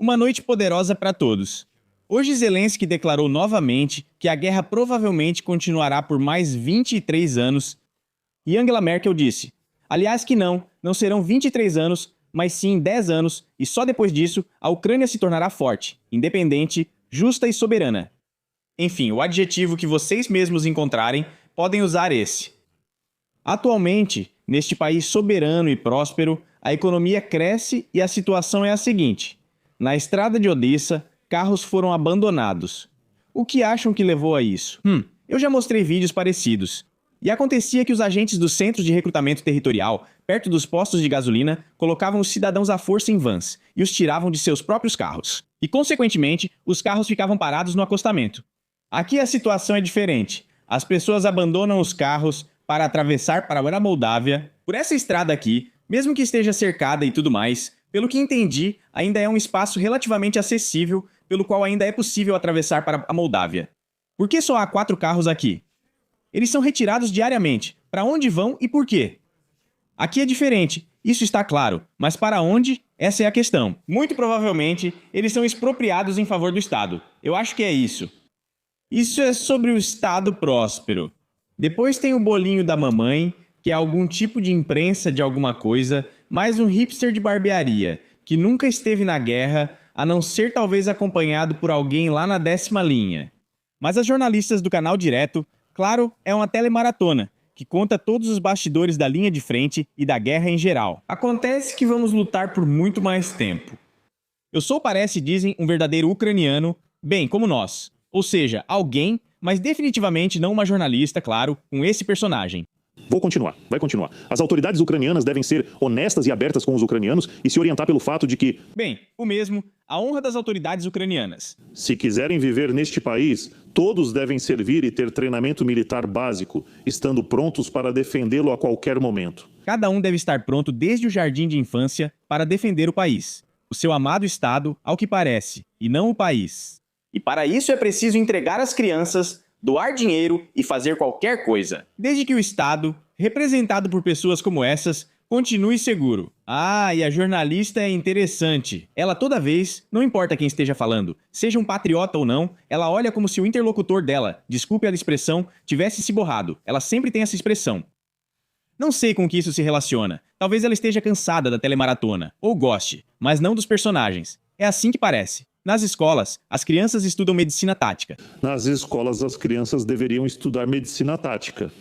Uma noite poderosa para todos. Hoje Zelensky declarou novamente que a guerra provavelmente continuará por mais 23 anos. E Angela Merkel disse, aliás que não serão 23 anos, mas sim 10 anos, e só depois disso a Ucrânia se tornará forte, independente, justa e soberana. Enfim, o adjetivo que vocês mesmos encontrarem, podem usar esse. Atualmente, neste país soberano e próspero, a economia cresce e a situação é a seguinte. Na estrada de Odessa, carros foram abandonados. O que acham que levou a isso? Eu já mostrei vídeos parecidos. E acontecia que os agentes dos centros de recrutamento territorial, perto dos postos de gasolina, colocavam os cidadãos à força em vans e os tiravam de seus próprios carros. E, consequentemente, os carros ficavam parados no acostamento. Aqui a situação é diferente. As pessoas abandonam os carros para atravessar para a Moldávia. Por essa estrada aqui, mesmo que esteja cercada e tudo mais, pelo que entendi, ainda é um espaço relativamente acessível, pelo qual ainda é possível atravessar para a Moldávia. Por que só há 4 carros aqui? Eles são retirados diariamente. Para onde vão e por quê? Aqui é diferente, isso está claro, mas para onde? Essa é a questão. Muito provavelmente, eles são expropriados em favor do Estado. Eu acho que é isso. Isso é sobre o Estado próspero. Depois tem o bolinho da mamãe, que é algum tipo de imprensa de alguma coisa, mais um hipster de barbearia, que nunca esteve na guerra, a não ser talvez acompanhado por alguém lá na 10ª linha. Mas as jornalistas do canal Direto, claro, é uma telemaratona, que conta todos os bastidores da linha de frente e da guerra em geral. Acontece que vamos lutar por muito mais tempo. Eu sou, parece, dizem, um verdadeiro ucraniano, bem, como nós. Ou seja, alguém, mas definitivamente não uma jornalista, claro, com esse personagem. Vai continuar. As autoridades ucranianas devem ser honestas e abertas com os ucranianos e se orientar pelo fato de que... Bem, o mesmo, a honra das autoridades ucranianas. Se quiserem viver neste país, todos devem servir e ter treinamento militar básico, estando prontos para defendê-lo a qualquer momento. Cada um deve estar pronto desde o jardim de infância para defender o país. O seu amado Estado, ao que parece, e não o país. E para isso é preciso entregar as crianças, doar dinheiro e fazer qualquer coisa, desde que o Estado, representado por pessoas como essas, continue seguro. Ah, e a jornalista é interessante. Ela toda vez, não importa quem esteja falando, seja um patriota ou não, ela olha como se o interlocutor dela, desculpe a expressão, tivesse se borrado. Ela sempre tem essa expressão. Não sei com que isso se relaciona. Talvez ela esteja cansada da telemaratona, ou goste, mas não dos personagens. É assim que parece. Nas escolas, as crianças estudam medicina tática. Nas escolas, as crianças deveriam estudar medicina tática.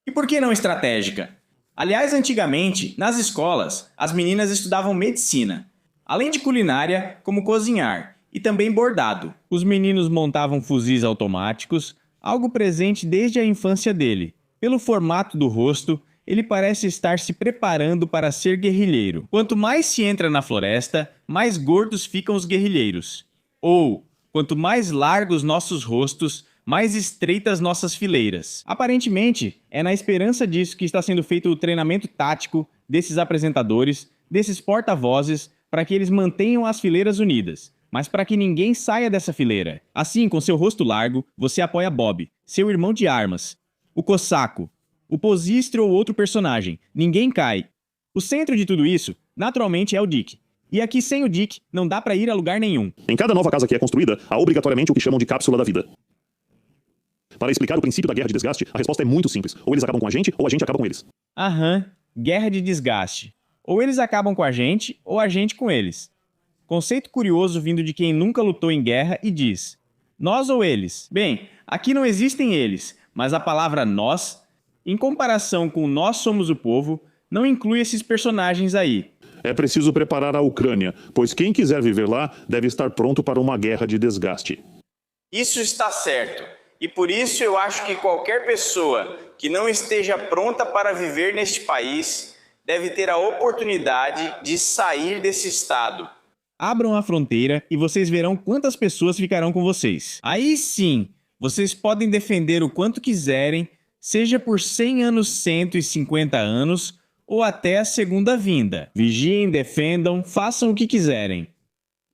E por que não estratégica? Aliás, antigamente, nas escolas, as meninas estudavam medicina. Além de culinária, como cozinhar, e também bordado. Os meninos montavam fuzis automáticos, algo presente desde a infância dele. Pelo formato do rosto, ele parece estar se preparando para ser guerrilheiro. Quanto mais se entra na floresta, mais gordos ficam os guerrilheiros. Ou, quanto mais largos nossos rostos, mais estreitas nossas fileiras. Aparentemente, é na esperança disso que está sendo feito o treinamento tático desses apresentadores, desses porta-vozes, para que eles mantenham as fileiras unidas. Mas para que ninguém saia dessa fileira. Assim, com seu rosto largo, você apoia Bob, seu irmão de armas, o Cossaco, o Posistre ou outro personagem. Ninguém cai. O centro de tudo isso, naturalmente, é o Dick. E aqui sem o Dick, não dá pra ir a lugar nenhum. Em cada nova casa que é construída, há obrigatoriamente o que chamam de cápsula da vida. Para explicar o princípio da guerra de desgaste, a resposta é muito simples. Ou eles acabam com a gente, ou a gente acaba com eles. Guerra de desgaste. Ou eles acabam com a gente, ou a gente com eles. Conceito curioso vindo de quem nunca lutou em guerra e diz: nós ou eles? Bem, aqui não existem eles, mas a palavra nós, em comparação com nós somos o povo, não inclui esses personagens aí. É preciso preparar a Ucrânia, pois quem quiser viver lá deve estar pronto para uma guerra de desgaste. Isso está certo. E por isso eu acho que qualquer pessoa que não esteja pronta para viver neste país deve ter a oportunidade de sair desse estado. Abram a fronteira e vocês verão quantas pessoas ficarão com vocês. Aí sim, vocês podem defender o quanto quiserem, seja por 100 anos, 150 anos ou até a segunda vinda. Vigiem, defendam, façam o que quiserem.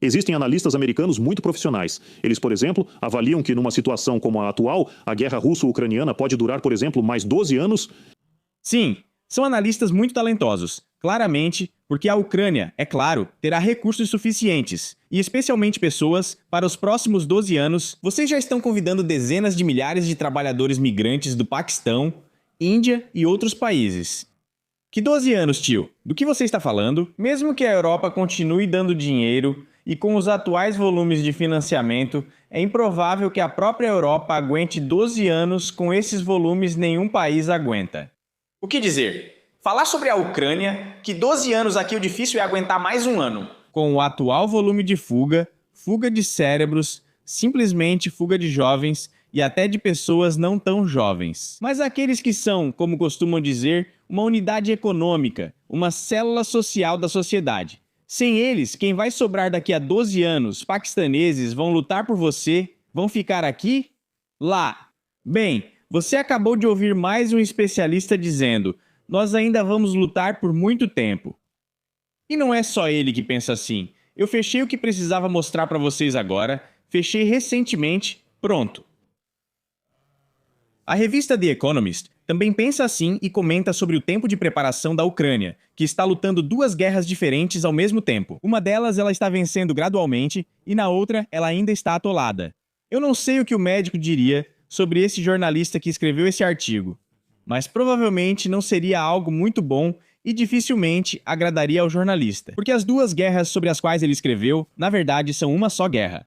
Existem analistas americanos muito profissionais. Eles, por exemplo, avaliam que numa situação como a atual, a guerra russo-ucraniana pode durar, por exemplo, mais 12 anos. Sim, são analistas muito talentosos. Claramente, porque a Ucrânia, é claro, terá recursos suficientes, e especialmente pessoas, para os próximos 12 anos, vocês já estão convidando dezenas de milhares de trabalhadores migrantes do Paquistão, Índia e outros países. Que 12 anos, tio? Do que você está falando? Mesmo que a Europa continue dando dinheiro, e com os atuais volumes de financiamento, é improvável que a própria Europa aguente 12 anos com esses volumes nenhum país aguenta. O que dizer? Falar sobre a Ucrânia, que 12 anos aqui o difícil é aguentar mais um ano. Com o atual volume de fuga, fuga de cérebros, simplesmente fuga de jovens e até de pessoas não tão jovens. Mas aqueles que são, como costumam dizer, uma unidade econômica, uma célula social da sociedade. Sem eles, quem vai sobrar daqui a 12 anos, paquistaneses, vão lutar por você, vão ficar aqui? Lá. Bem, você acabou de ouvir mais um especialista dizendo: nós ainda vamos lutar por muito tempo. E não é só ele que pensa assim. Eu fechei o que precisava mostrar para vocês agora, fechei recentemente, pronto. A revista The Economist também pensa assim e comenta sobre o tempo de preparação da Ucrânia, que está lutando duas guerras diferentes ao mesmo tempo. Uma delas ela está vencendo gradualmente e na outra ela ainda está atolada. Eu não sei o que o médico diria sobre esse jornalista que escreveu esse artigo, mas provavelmente não seria algo muito bom e dificilmente agradaria ao jornalista, porque as duas guerras sobre as quais ele escreveu, na verdade, são uma só guerra.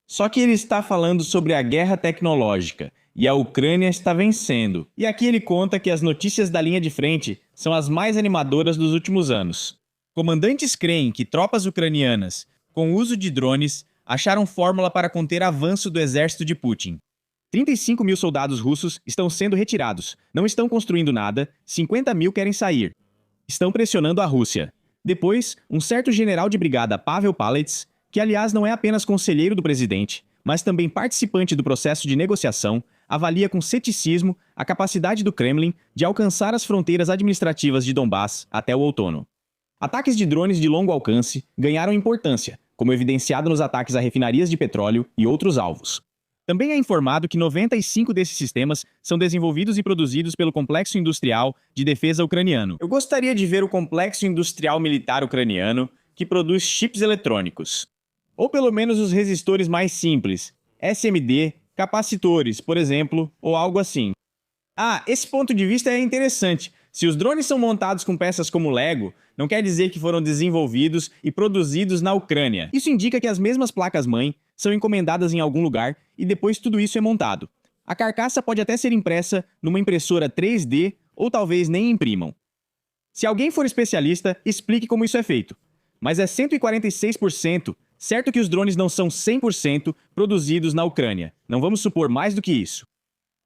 Só que ele está falando sobre a guerra tecnológica, e a Ucrânia está vencendo. E aqui ele conta que as notícias da linha de frente são as mais animadoras dos últimos anos. Comandantes creem que tropas ucranianas, com o uso de drones, acharam fórmula para conter avanço do exército de Putin. 35 mil soldados russos estão sendo retirados, não estão construindo nada, 50 mil querem sair. Estão pressionando a Rússia. Depois, um certo general de brigada, Pavel Pallets, que aliás não é apenas conselheiro do presidente, mas também participante do processo de negociação, avalia com ceticismo a capacidade do Kremlin de alcançar as fronteiras administrativas de Donbass até o outono. Ataques de drones de longo alcance ganharam importância, como evidenciado nos ataques a refinarias de petróleo e outros alvos. Também é informado que 95 desses sistemas são desenvolvidos e produzidos pelo Complexo Industrial de Defesa Ucraniano. Eu gostaria de ver o Complexo Industrial Militar Ucraniano, que produz chips eletrônicos. Ou pelo menos os resistores mais simples, SMD, capacitores, por exemplo, ou algo assim. Ah, esse ponto de vista é interessante. Se os drones são montados com peças como Lego, não quer dizer que foram desenvolvidos e produzidos na Ucrânia. Isso indica que as mesmas placas-mãe são encomendadas em algum lugar e depois tudo isso é montado. A carcaça pode até ser impressa numa impressora 3D ou talvez nem imprimam. Se alguém for especialista, explique como isso é feito. Mas é 146%, certo que os drones não são 100% produzidos na Ucrânia. Não vamos supor mais do que isso.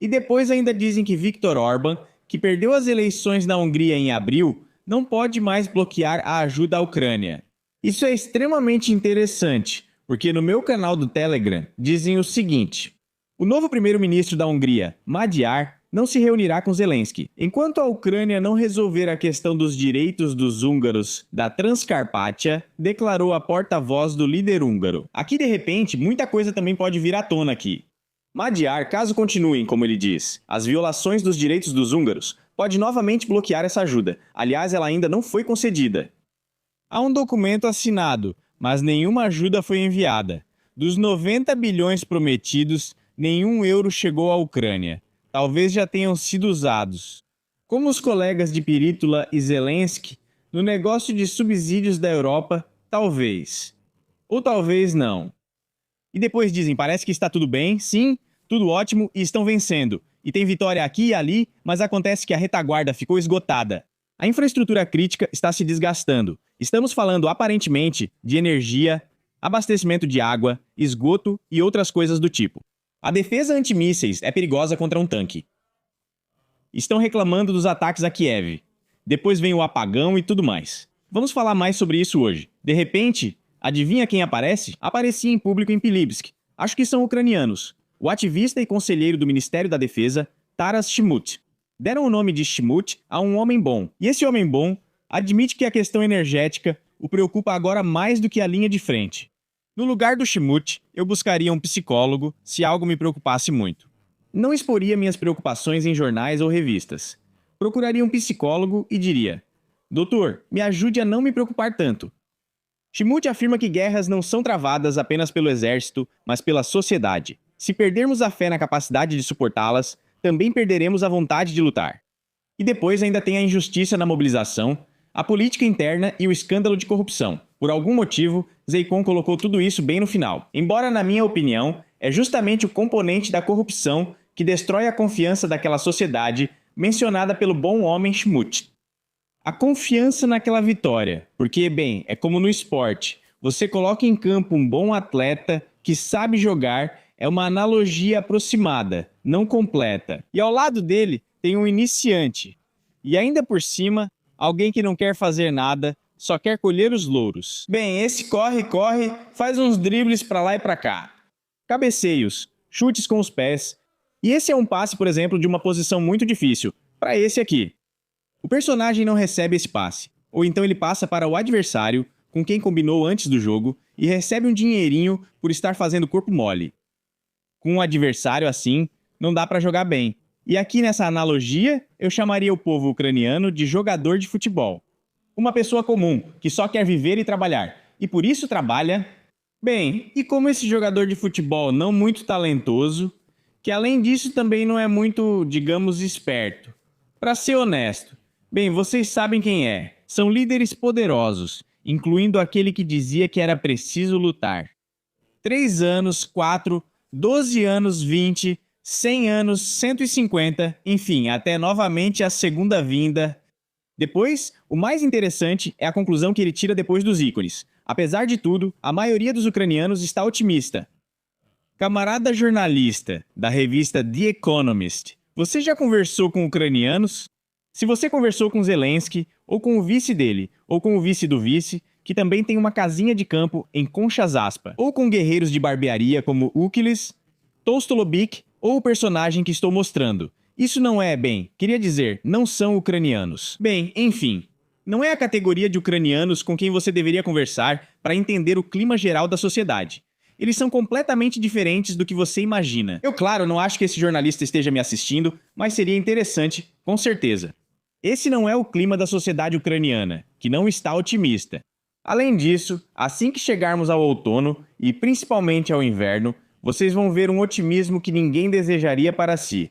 E depois ainda dizem que Viktor Orbán, que perdeu as eleições na Hungria em abril, não pode mais bloquear a ajuda à Ucrânia. Isso é extremamente interessante, porque no meu canal do Telegram dizem o seguinte: o novo primeiro-ministro da Hungria, Magyar, não se reunirá com Zelensky. Enquanto a Ucrânia não resolver a questão dos direitos dos húngaros da Transcarpátia, declarou a porta-voz do líder húngaro. Aqui, de repente, muita coisa também pode vir à tona aqui. Magyar, caso continuem, como ele diz, as violações dos direitos dos húngaros, pode novamente bloquear essa ajuda. Aliás, ela ainda não foi concedida. Há um documento assinado, mas nenhuma ajuda foi enviada. Dos 90 bilhões prometidos, nenhum euro chegou à Ucrânia. Talvez já tenham sido usados. Como os colegas de Pirítula e Zelensky, no negócio de subsídios da Europa, talvez. Ou talvez não. E depois dizem, parece que está tudo bem, sim, tudo ótimo e estão vencendo. E tem vitória aqui e ali, mas acontece que a retaguarda ficou esgotada. A infraestrutura crítica está se desgastando. Estamos falando, aparentemente, de energia, abastecimento de água, esgoto e outras coisas do tipo. A defesa antimísseis é perigosa contra um tanque. Estão reclamando dos ataques a Kiev. Depois vem o apagão e tudo mais. Vamos falar mais sobre isso hoje. De repente, adivinha quem aparece? Aparecia em público em Pilibsk. Acho que são ucranianos. O ativista e conselheiro do Ministério da Defesa, Taras Shmut. Deram o nome de Shmut a um homem bom. E esse homem bom admite que a questão energética o preocupa agora mais do que a linha de frente. No lugar do Shmut, eu buscaria um psicólogo se algo me preocupasse muito. Não exporia minhas preocupações em jornais ou revistas. Procuraria um psicólogo e diria: Doutor, me ajude a não me preocupar tanto. Shimute afirma que guerras não são travadas apenas pelo exército, mas pela sociedade. Se perdermos a fé na capacidade de suportá-las, também perderemos a vontade de lutar. E depois ainda tem a injustiça na mobilização, a política interna e o escândalo de corrupção. Por algum motivo, Zeikon colocou tudo isso bem no final. Embora, na minha opinião, é justamente o componente da corrupção que destrói a confiança daquela sociedade mencionada pelo bom homem Shimute. A confiança naquela vitória, porque, bem, é como no esporte. Você coloca em campo um bom atleta que sabe jogar, é uma analogia aproximada, não completa. E ao lado dele tem um iniciante. E ainda por cima, alguém que não quer fazer nada, só quer colher os louros. Bem, esse corre, faz uns dribles pra lá e pra cá. Cabeceios, chutes com os pés. E esse é um passe, por exemplo, de uma posição muito difícil, para esse aqui. O personagem não recebe esse passe, ou então ele passa para o adversário, com quem combinou antes do jogo, e recebe um dinheirinho por estar fazendo corpo mole. Com um adversário assim, não dá para jogar bem. E aqui nessa analogia, eu chamaria o povo ucraniano de jogador de futebol. Uma pessoa comum, que só quer viver e trabalhar, e por isso trabalha. Bem, e como esse jogador de futebol não muito talentoso, que além disso também não é muito, digamos, esperto. Para ser honesto, bem, vocês sabem quem é. São líderes poderosos, incluindo aquele que dizia que era preciso lutar. 3 anos, 4, 12 anos, 20, 100 anos, 150, enfim, até novamente a segunda vinda. Depois, o mais interessante é a conclusão que ele tira depois dos ícones. Apesar de tudo, a maioria dos ucranianos está otimista. Camarada jornalista da revista The Economist, você já conversou com ucranianos? Se você conversou com Zelensky, ou com o vice dele, ou com o vice do vice, que também tem uma casinha de campo em Conchazaspa, ou com guerreiros de barbearia como Ukilis, Tolstolobik ou o personagem que estou mostrando. Isso não é, bem, queria dizer, não são ucranianos. Bem, enfim, não é a categoria de ucranianos com quem você deveria conversar para entender o clima geral da sociedade. Eles são completamente diferentes do que você imagina. Eu, claro, não acho que esse jornalista esteja me assistindo, mas seria interessante, com certeza. Esse não é o clima da sociedade ucraniana, que não está otimista. Além disso, assim que chegarmos ao outono, e principalmente ao inverno, vocês vão ver um otimismo que ninguém desejaria para si.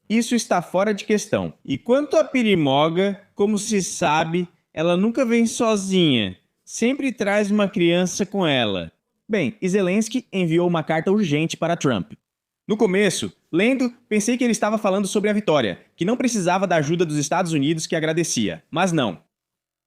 Isso está fora de questão. E quanto à Pirimoga, como se sabe, ela nunca vem sozinha. Sempre traz uma criança com ela. Bem, Zelensky enviou uma carta urgente para Trump. No começo, lendo, pensei que ele estava falando sobre a vitória, que não precisava da ajuda dos Estados Unidos que agradecia, mas não.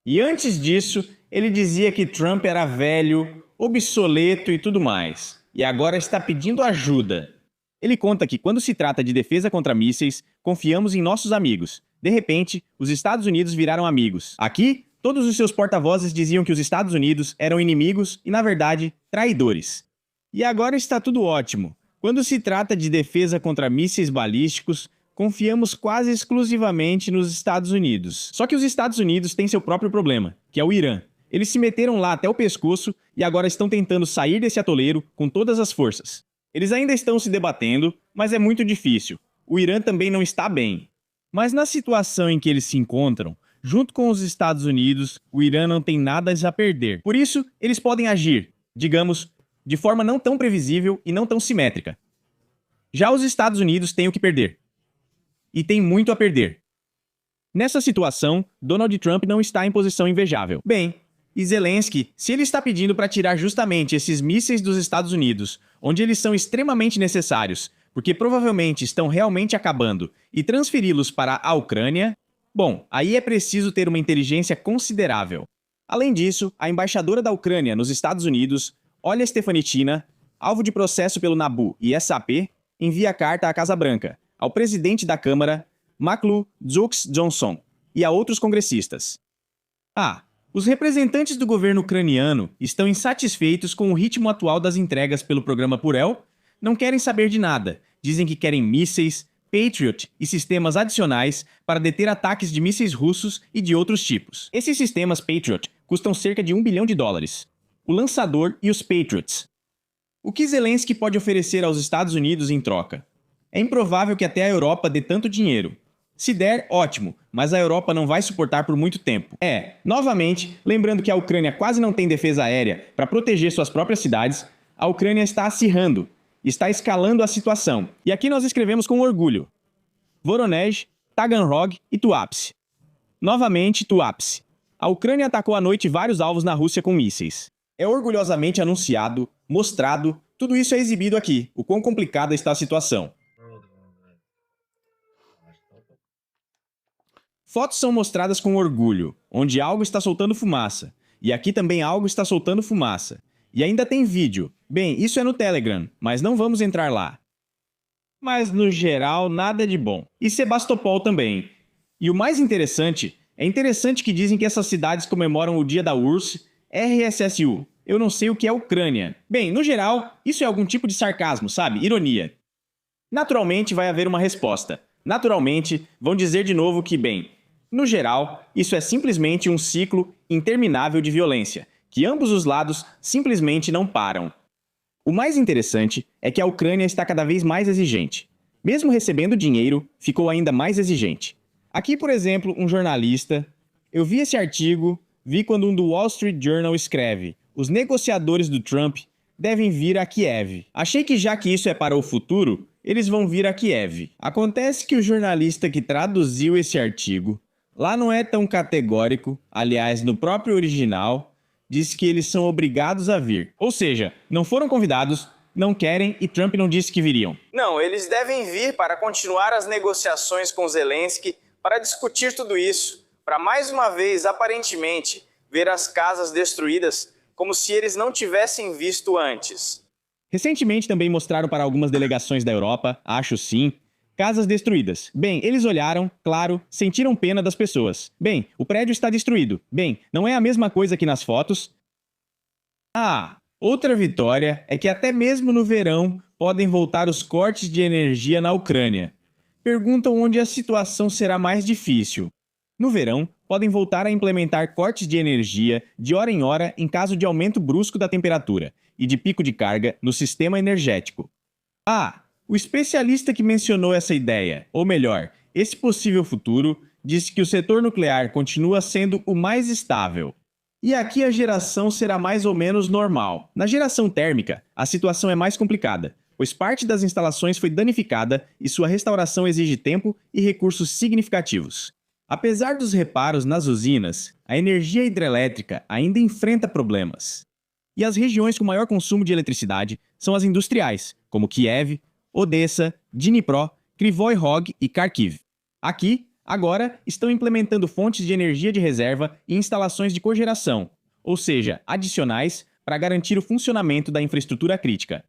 E antes disso, ele dizia que Trump era velho, obsoleto e tudo mais, e agora está pedindo ajuda. Ele conta que quando se trata de defesa contra mísseis, confiamos em nossos amigos. De repente, os Estados Unidos viraram amigos. Aqui, todos os seus porta-vozes diziam que os Estados Unidos eram inimigos e, na verdade, traidores. E agora está tudo ótimo. Quando se trata de defesa contra mísseis balísticos, confiamos quase exclusivamente nos Estados Unidos. Só que os Estados Unidos têm seu próprio problema, que é o Irã. Eles se meteram lá até o pescoço e agora estão tentando sair desse atoleiro com todas as forças. Eles ainda estão se debatendo, mas é muito difícil. O Irã também não está bem. Mas na situação em que eles se encontram, junto com os Estados Unidos, o Irã não tem nada a perder. Por isso, eles podem agir, digamos, de forma não tão previsível e não tão simétrica. Já os Estados Unidos têm o que perder. E tem muito a perder. Nessa situação, Donald Trump não está em posição invejável. Bem, e Zelensky, se ele está pedindo para tirar justamente esses mísseis dos Estados Unidos, onde eles são extremamente necessários, porque provavelmente estão realmente acabando, e transferi-los para a Ucrânia, bom, aí é preciso ter uma inteligência considerável. Além disso, a embaixadora da Ucrânia nos Estados Unidos, Olha Stefanishyna, alvo de processo pelo NABU e SAP, envia carta à Casa Branca, ao presidente da Câmara, McLeod Johnson, e a outros congressistas. Os representantes do governo ucraniano estão insatisfeitos com o ritmo atual das entregas pelo programa Purell, não querem saber de nada, dizem que querem mísseis, Patriot e sistemas adicionais para deter ataques de mísseis russos e de outros tipos. Esses sistemas Patriot custam cerca de $1 bilhão. O lançador e os Patriots. O que Zelensky pode oferecer aos Estados Unidos em troca? É improvável que até a Europa dê tanto dinheiro. Se der, ótimo, mas a Europa não vai suportar por muito tempo. Novamente, lembrando que a Ucrânia quase não tem defesa aérea para proteger suas próprias cidades, a Ucrânia está acirrando, está escalando a situação. E aqui nós escrevemos com orgulho: Voronezh, Taganrog e Tuapse. Novamente, Tuapse. A Ucrânia atacou à noite vários alvos na Rússia com mísseis. É orgulhosamente anunciado, mostrado, tudo isso é exibido aqui, o quão complicada está a situação. Fotos são mostradas com orgulho, onde algo está soltando fumaça. E aqui também algo está soltando fumaça. E ainda tem vídeo. Bem, isso é no Telegram, mas não vamos entrar lá. Mas no geral, nada de bom. E Sebastopol também. E o mais interessante, é interessante que dizem que essas cidades comemoram o dia da URSS, RSSU. Eu não sei o que é Ucrânia. Bem, no geral, isso é algum tipo de sarcasmo, sabe? Ironia. Naturalmente vai haver uma resposta. Naturalmente, vão dizer de novo que, bem, no geral, isso é simplesmente um ciclo interminável de violência, que ambos os lados simplesmente não param. O mais interessante é que a Ucrânia está cada vez mais exigente. Mesmo recebendo dinheiro, ficou ainda mais exigente. Aqui, por exemplo, um jornalista. Eu vi esse artigo, vi quando um do Wall Street Journal escreve: os negociadores do Trump devem vir a Kiev. Achei que já que isso é para o futuro, eles vão vir a Kiev. Acontece que o jornalista que traduziu esse artigo lá não é tão categórico, aliás, no próprio original, diz que eles são obrigados a vir. Ou seja, não foram convidados, não querem e Trump não disse que viriam. Não, eles devem vir para continuar as negociações com Zelensky, para discutir tudo isso, para mais uma vez, aparentemente, ver as casas destruídas como se eles não tivessem visto antes. Recentemente também mostraram para algumas delegações da Europa, acho sim, casas destruídas. Bem, eles olharam, claro, sentiram pena das pessoas. Bem, o prédio está destruído. Bem, não é a mesma coisa que nas fotos. Outra vitória é que até mesmo no verão podem voltar os cortes de energia na Ucrânia. Perguntam onde a situação será mais difícil. No verão, podem voltar a implementar cortes de energia de hora em hora em caso de aumento brusco da temperatura e de pico de carga no sistema energético. O especialista que mencionou essa ideia, ou melhor, esse possível futuro, disse que o setor nuclear continua sendo o mais estável. E aqui a geração será mais ou menos normal. Na geração térmica, a situação é mais complicada, pois parte das instalações foi danificada e sua restauração exige tempo e recursos significativos. Apesar dos reparos nas usinas, a energia hidrelétrica ainda enfrenta problemas. E as regiões com maior consumo de eletricidade são as industriais, como Kiev, Odessa, Dnipro, Kryvyi Rog e Kharkiv. Aqui, agora, estão implementando fontes de energia de reserva e instalações de cogeração, ou seja, adicionais, para garantir o funcionamento da infraestrutura crítica.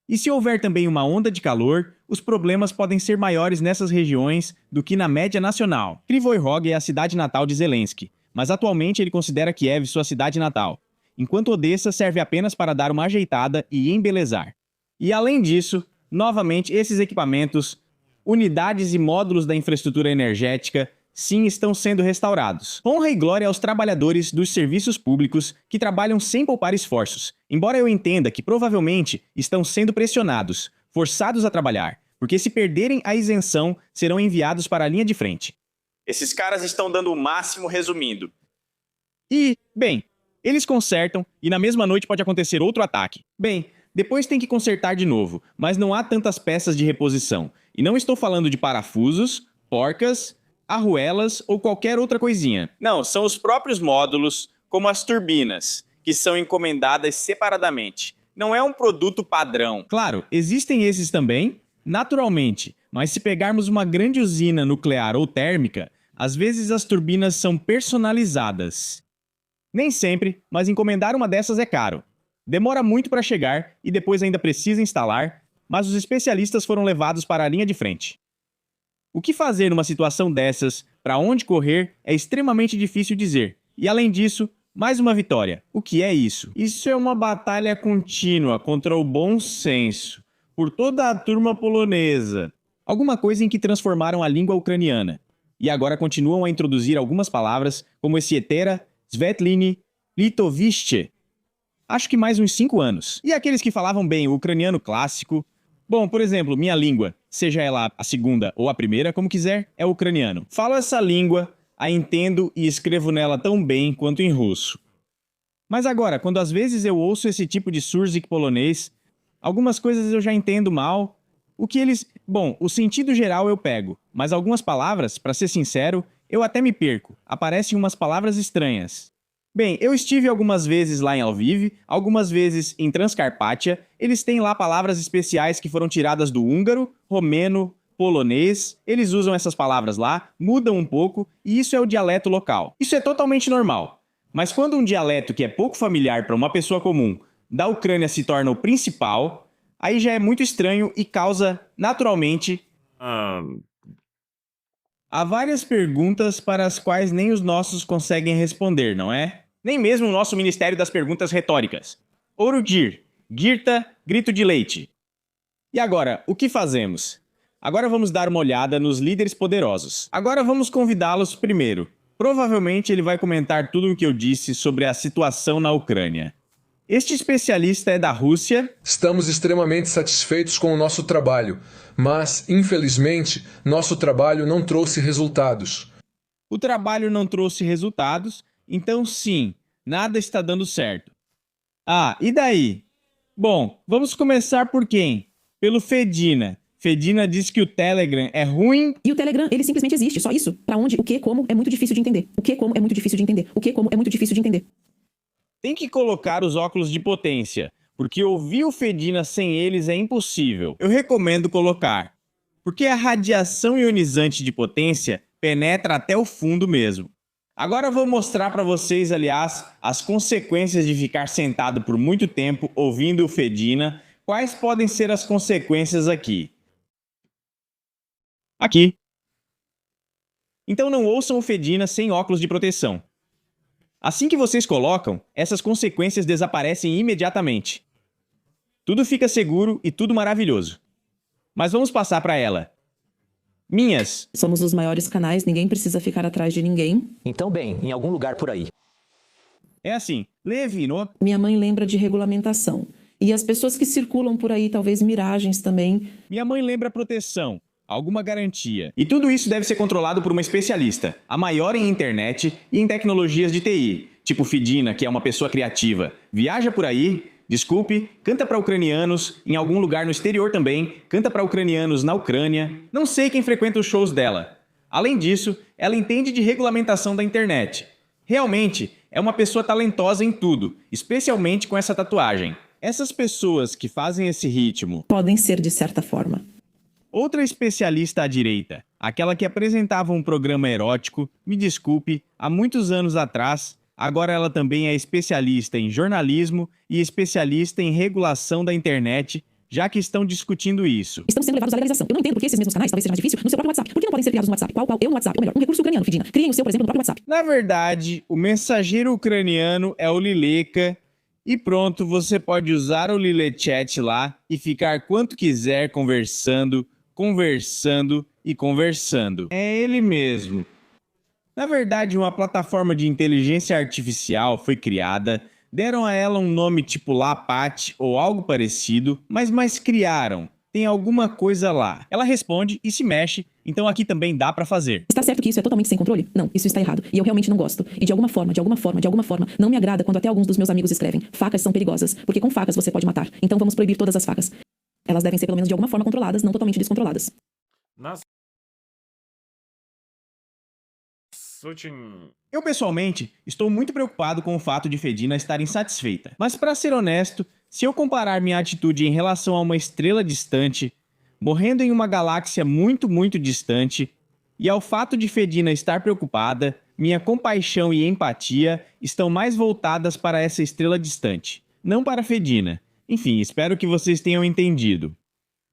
E se houver também uma onda de calor, os problemas podem ser maiores nessas regiões do que na média nacional. Kryvyi Rog é a cidade natal de Zelensky, mas atualmente ele considera Kiev sua cidade natal, enquanto Odessa serve apenas para dar uma ajeitada e embelezar. E além disso, novamente, esses equipamentos, unidades e módulos da infraestrutura energética, sim, estão sendo restaurados. Honra e glória aos trabalhadores dos serviços públicos que trabalham sem poupar esforços, embora eu entenda que provavelmente estão sendo pressionados, forçados a trabalhar, porque se perderem a isenção, serão enviados para a linha de frente. Esses caras estão dando o máximo resumindo. E, bem, eles consertam e na mesma noite pode acontecer outro ataque. Bem, depois tem que consertar de novo, mas não há tantas peças de reposição. E não estou falando de parafusos, porcas, arruelas ou qualquer outra coisinha. Não, são os próprios módulos, como as turbinas, que são encomendadas separadamente. Não é um produto padrão. Claro, existem esses também, naturalmente, mas se pegarmos uma grande usina nuclear ou térmica, às vezes as turbinas são personalizadas. Nem sempre, mas encomendar uma dessas é caro. Demora muito para chegar e depois ainda precisa instalar, mas os especialistas foram levados para a linha de frente. O que fazer numa situação dessas, para onde correr, é extremamente difícil dizer. E além disso, mais uma vitória. O que é isso? Isso é uma batalha contínua contra o bom senso, por toda a turma polonesa. Alguma coisa em que transformaram a língua ucraniana. E agora continuam a introduzir algumas palavras, como esse hetera, svetlini, litovishche. Acho que mais uns 5 anos. E aqueles que falavam bem o ucraniano clássico? Bom, por exemplo, minha língua. seja ela a segunda ou a primeira, como quiser, é ucraniano. Falo essa língua, a entendo e escrevo nela tão bem quanto em russo. Mas agora, quando às vezes eu ouço esse tipo de surzik polonês, algumas coisas eu já entendo mal. Bom, o sentido geral eu pego, mas algumas palavras, para ser sincero, eu até me perco. Aparecem umas palavras estranhas. Bem, eu estive algumas vezes lá em Lviv, algumas vezes em Transcarpátia. Eles têm lá palavras especiais que foram tiradas do húngaro, romeno, polonês. Eles usam essas palavras lá, mudam um pouco, e isso é o dialeto local. Isso é totalmente normal. Mas quando um dialeto que é pouco familiar para uma pessoa comum da Ucrânia se torna o principal, aí já é muito estranho e causa, naturalmente... Há várias perguntas para as quais nem os nossos conseguem responder, não é? Nem mesmo o nosso Ministério das Perguntas Retóricas. Orudir, Girta, grito de leite. E agora, o que fazemos? Agora vamos dar uma olhada nos líderes poderosos. Agora vamos convidá-los primeiro. Provavelmente ele vai comentar tudo o que eu disse sobre a situação na Ucrânia. Este especialista é da Rússia. Estamos extremamente satisfeitos com o nosso trabalho, mas, infelizmente, nosso trabalho não trouxe resultados. O trabalho não trouxe resultados, então sim, nada está dando certo. Ah, e daí? Bom, vamos começar por quem? Pelo Fedina. Fedina diz que o Telegram é ruim. E o Telegram, ele simplesmente existe, só isso. Pra onde, o que, como, é muito difícil de entender. O que, como, é muito difícil de entender. O que, como, é muito difícil de entender. Tem que colocar os óculos de potência, porque ouvir o Fedina sem eles é impossível. Eu recomendo colocar, porque a radiação ionizante de potência penetra até o fundo mesmo. Agora eu vou mostrar para vocês, aliás, as consequências de ficar sentado por muito tempo ouvindo o Fedina. Quais podem ser as consequências aqui? Aqui. Então não ouçam o Fedina sem óculos de proteção. Assim que vocês colocam, essas consequências desaparecem imediatamente. Tudo fica seguro e tudo maravilhoso. Mas vamos passar para ela. Minhas. Somos os maiores canais, ninguém precisa ficar atrás de ninguém. Então, bem, em algum lugar por aí. É assim, Levi, no... Minha mãe lembra de regulamentação. E as pessoas que circulam por aí, talvez miragens também. Minha mãe lembra proteção, alguma garantia. E tudo isso deve ser controlado por uma especialista, a maior em internet e em tecnologias de TI, tipo Fedina, que é uma pessoa criativa. Viaja por aí, desculpe, canta para ucranianos, em algum lugar no exterior também, canta para ucranianos na Ucrânia. Não sei quem frequenta os shows dela. Além disso, ela entende de regulamentação da internet. Realmente, é uma pessoa talentosa em tudo, especialmente com essa tatuagem. Essas pessoas que fazem esse ritmo... podem ser de certa forma. Outra especialista à direita, aquela que apresentava um programa erótico, me desculpe, há muitos anos atrás, agora ela também é especialista em jornalismo e especialista em regulação da internet, já que estão discutindo isso. Estamos sendo levados à legalização. Eu não entendo por que esses mesmos canais talvez seja mais difícil no seu próprio WhatsApp. Por que não podem ser criados no WhatsApp? Qual? Eu no WhatsApp. Ou melhor, um recurso ucraniano, Fedina. Criem o seu, por exemplo, no próprio WhatsApp. Na verdade, o mensageiro ucraniano é o Lileka. E pronto, você pode usar o Lile Chat lá e ficar quanto quiser conversando, conversando e conversando. É ele mesmo. Na verdade, uma plataforma de inteligência artificial foi criada, deram a ela um nome tipo Lapat ou algo parecido, mas criaram. Tem alguma coisa lá. Ela responde e se mexe, então aqui também dá pra fazer. Está certo que isso é totalmente sem controle? Não, isso está errado. E eu realmente não gosto. E de alguma forma, não me agrada quando até alguns dos meus amigos escrevem: facas são perigosas, porque com facas você pode matar. Então vamos proibir todas as facas. Elas devem ser pelo menos de alguma forma controladas, não totalmente descontroladas. Eu, pessoalmente, estou muito preocupado com o fato de Fedina estar insatisfeita. Mas, para ser honesto, se eu comparar minha atitude em relação a uma estrela distante, morrendo em uma galáxia muito, muito distante, e ao fato de Fedina estar preocupada, minha compaixão e empatia estão mais voltadas para essa estrela distante, não para Fedina. Enfim, espero que vocês tenham entendido.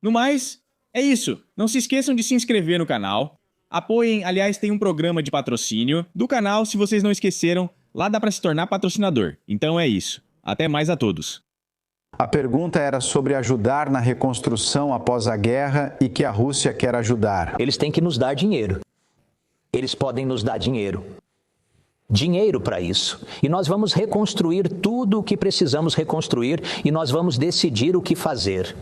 No mais, é isso. Não se esqueçam de se inscrever no canal. Apoiem, aliás, tem um programa de patrocínio do canal, se vocês não esqueceram, lá dá para se tornar patrocinador. Então é isso. Até mais a todos. A pergunta era sobre ajudar na reconstrução após a guerra e que a Rússia quer ajudar. Eles têm que nos dar dinheiro. Eles podem nos dar dinheiro. Dinheiro para isso. E nós vamos reconstruir tudo o que precisamos reconstruir e nós vamos decidir o que fazer.